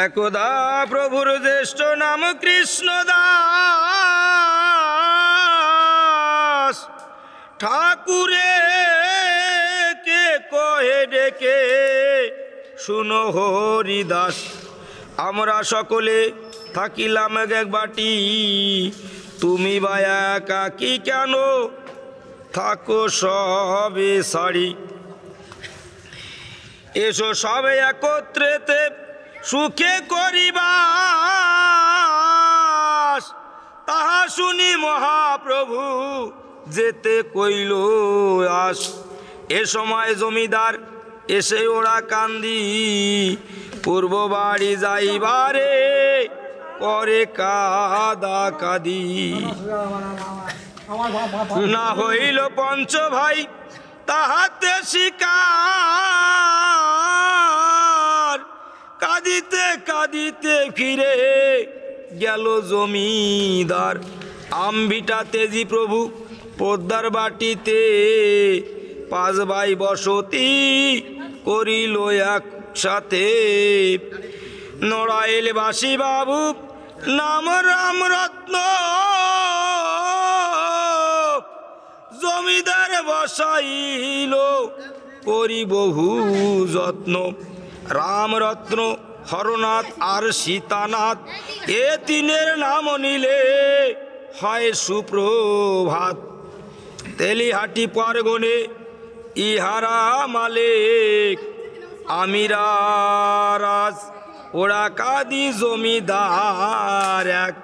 একদা প্রভুর জ্যেষ্ঠ নাম কৃষ্ণদাস ঠাকুরে কে কহে ডেকে শুনো হরিদাস। আমরা সকলে থাকিলাম এক বাটি, তুমি বা একাকি কেন থাকো সবে সারি। এসো সবে একত্রেতে সুখে করিবাস, তাহা শুনি মহাপ্রভু যেতে কইল আস। এ সময় জমিদার এসে ওরা কান্দি, পূর্ব বাড়ি যাইবারে করে কাদা কাদি। না হইল পঞ্চ ভাই তাহাতে শিকার, কাঁদিতে কাঁদিতে ফিরে গেল জমিদার। আম্বিটা তেজি প্রভু পদ্মার বাটিতে, পাঁচ ভাই বসতি করিল একসাথে। নড়াইল বাসী বাবু নাম রামরত্ন, জমিদার বসাইল করি বহু যত্ন। রামরত্ন, হরনাথ আর সীতানাথ, এ তিনের নাম নিলে হয় সুপ্রভাত। তেলিহাটি পারগনে ইহারা মালিক, আমিরা রাজ ওরা কাদি জমিদার এক।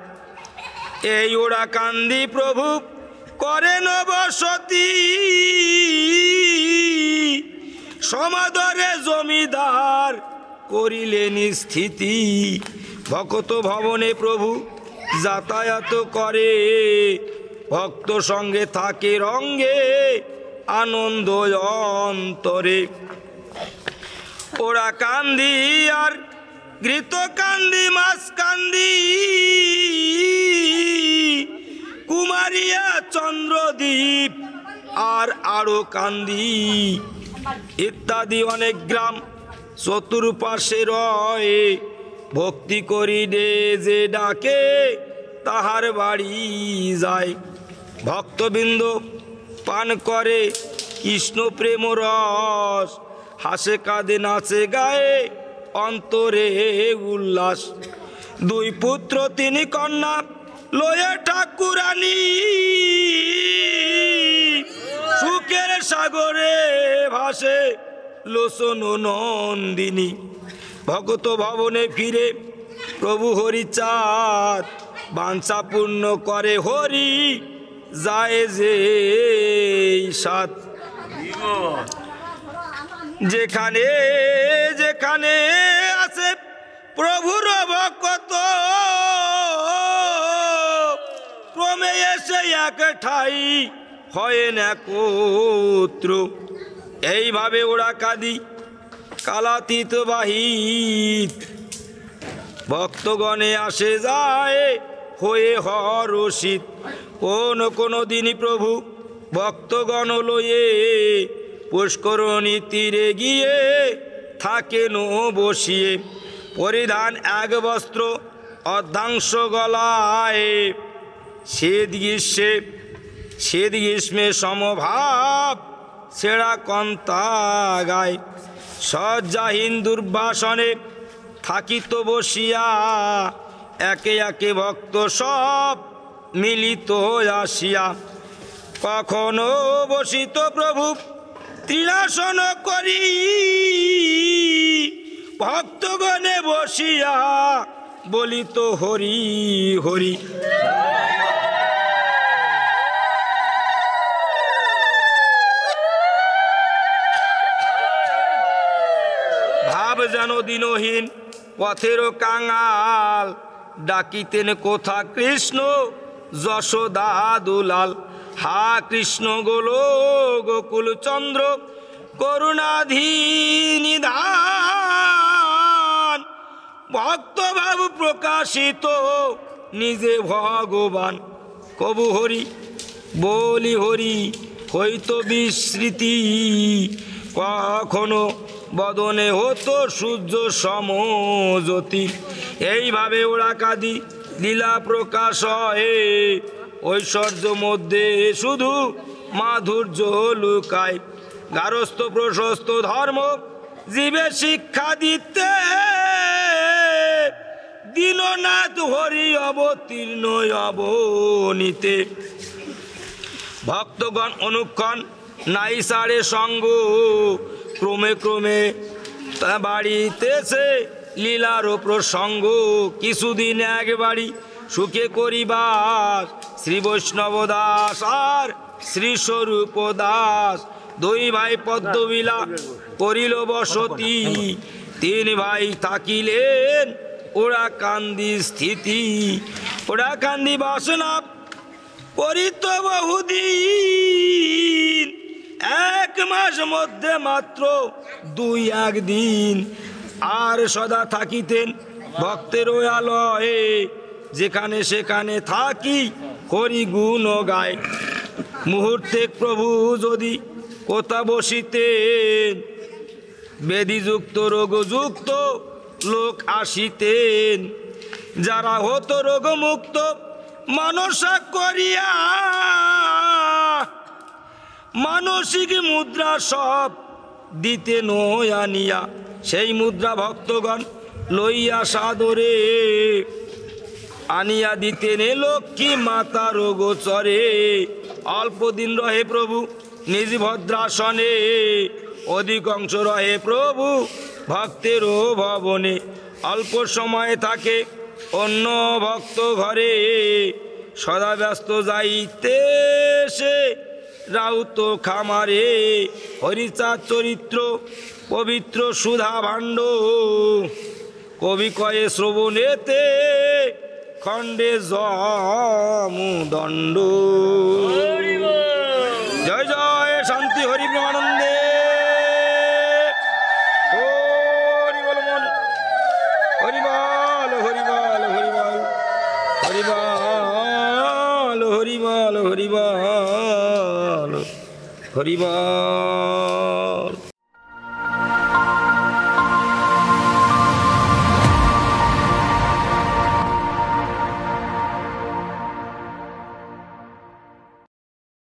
এই ওরা কান্দি প্রভু করেন বসতি, সমাদরে জমিদার করিলেন স্থিতি। ভক্ত ভবনে প্রভু যাতায়াত করে, ভক্ত সঙ্গে থাকে রঙ্গে আনন্দ অন্তরে। ওরা কান্দি আর ঘৃত কান্দি মাছ কান্দি, কুমারিয়া চন্দ্রদ্বীপ আর আরো কান্দি ইত্যাদি অনেক গ্রাম চতুর্পাশে রয়। ভক্তি করি দে যে ডাকে তাহার বাড়ি যায়। ভক্তবৃন্দ পান করে কৃষ্ণ প্রেম রস, হাসে কাঁদে নাচে গায়ে অন্তরে উল্লাস। দুই পুত্র তিনি কন্যা লয়ে ঠাকুরানী, সুখের সাগরে ভাসে লোচন নন্দিনী। ভগত ভবনে ফিরে প্রভু হরিচাঁদ, বাঞ্ছা পূর্ণ করে হরি যায় যে সাত। যেখানে যেখানে আছে প্রভুর ভক্ত, ক্রমে এসে এক ঠাই হয়েন একত্র। এইভাবে ওরা কাদি কালাতীত বাহিত, ভক্তগণে আসে যায় হয়ে হরষিত। কোন দিনই প্রভু ভক্তগণ লয়ে পুষ্করণী তীরে গিয়ে থাকেন বসিয়ে। পরিধান এক বস্ত্র অর্ধাংশ গলায়, শীত গ্রীষ্মে সমভাব ছেঁড়া কন্তা গায়। শয্যাহীন দুর্বাসনে থাকিত বসিয়া, একে একে ভক্ত সব মিলিত আসিয়া। কখনো বসিত প্রভু ত্রিলাসন করি, ভক্তগণে বসিয়া বলিত হরি হরি। ভাব যেন দিনহীন পথের কাঙাল, ডাকিতেন কোথা কৃষ্ণ যশোদা দুলাল। হা কৃষ্ণ গোলো গোকুল চন্দ্র করুণাধি নিধান, ভক্তভাব প্রকাশিত নিজে ভগবান। কবু হরি বলি হরি হইতো বিস্মৃতি, কখনো বদনে হতো সূর্য সমজ্যোতি। এইভাবে ওরা কাদি লীলা প্রকাশ হয়, ঐশ্বর্য মধ্যে শুধু মাধুর্য লুকায়। গারস্থ প্রশস্ত ধর্ম জীবে শিক্ষা দিতে, দীননাথ হরি অবতীর্ণ অবনীতে। ভক্তগণ অনুক্ষণ নাই সারে সঙ্গ, ক্রমে ক্রমে বাড়িতেছে লীলার প্রসঙ্গ। কিছুদিন এক বাড়ি সুখে করিবার, শ্রী বৈষ্ণব দাস আর শ্রী স্বরূপ দাস দুই ভাই পদ্মবিলা করিল বসতি। তিন ভাই থাকিলেন ওরা কান্দি স্থিতি। ওরা কান্দি বাসনা করিত বহুদিন, এক মাস মধ্যে মাত্র দুই একদিন। আর সদা থাকিতেন ভক্তের আলয়ে, যেখানে সেখানে থাকি হরি গুণ গায়। মুহূর্তে প্রভু যদি কোথা বসিতেন, বেদিযুক্ত রোগযুক্ত লোক আসিতেন। যারা হতো রোগমুক্ত মানসা করিয়া, মানসিক মুদ্রা সব দিতেন আনিয়া। সেই মুদ্রা ভক্তগণ লইয়া সাদরে, আনিয়া দিতেন লক্ষ্মী মাতা রোগচরে। অল্প দিন রহে প্রভু নিজ ভদ্রাসনে, অধিকাংশ রহে প্রভু ভক্তের ভবনে। অল্প সময় থাকে অন্য ভক্ত ঘরে, সদা ব্যস্ত যাইতে সে রাউত খামারে। হরিচাঁদ চরিত্র পবিত্র সুধা ভাণ্ড, কবি কয়ে শ্রবণেতে খণ্ডে জমদণ্ড। জয় জয় শান্তি হরি প্রেমানন্দে। হরি বল মন, হরি বল হরি বল হরি বল হরি বল হরি বল হরি বল হরি বল।